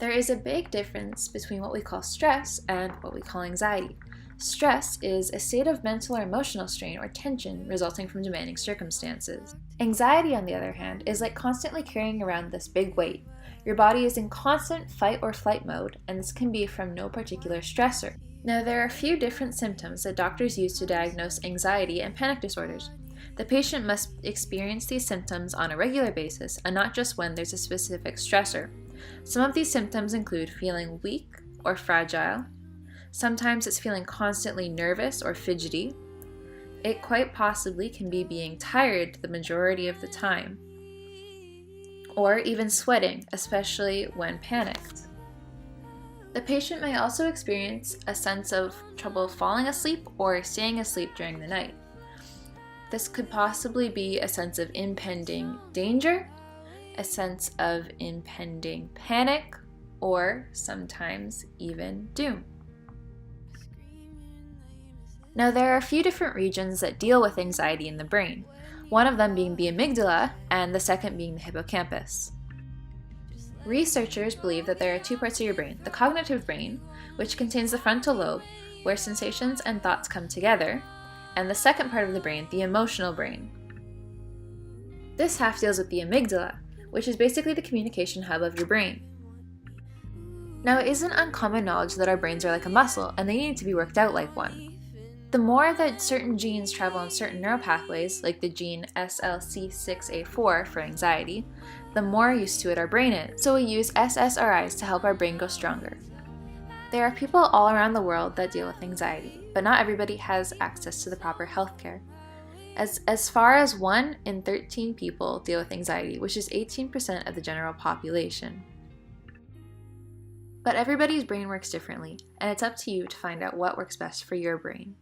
There is a big difference between what we call stress and what we call anxiety. Stress is a state of mental or emotional strain or tension resulting from demanding circumstances. Anxiety, on the other hand, is like constantly carrying around this big weight. Your body is in constant fight or flight mode, and this can be from no particular stressor. Now, there are a few different symptoms that doctors use to diagnose anxiety and panic disorders. The patient must experience these symptoms on a regular basis and not just when there's a specific stressor. Some of these symptoms include feeling weak or fragile. Sometimes it's feeling constantly nervous or fidgety. It quite possibly can be being tired the majority of the time, or even sweating, especially when panicked. The patient may also experience a sense of trouble falling asleep or staying asleep during the night. This could possibly be a sense of impending danger, a sense of impending panic, or sometimes even doom. Now, there are a few different regions that deal with anxiety in the brain, one of them being the amygdala and the second being the hippocampus. Researchers believe that there are two parts of your brain: the cognitive brain, which contains the frontal lobe, where sensations and thoughts come together, and the second part of the brain, the emotional brain. This half deals with the amygdala, which is basically the communication hub of your brain. Now, it isn't uncommon knowledge that our brains are like a muscle and they need to be worked out like one. The more that certain genes travel on certain neural pathways, like the gene SLC6A4 for anxiety, the more used to it our brain is. So we use SSRIs to help our brain go stronger. There are people all around the world that deal with anxiety, but not everybody has access to the proper healthcare. As far as 1 in 13 people deal with anxiety, which is 18% of the general population. But everybody's brain works differently, and it's up to you to find out what works best for your brain.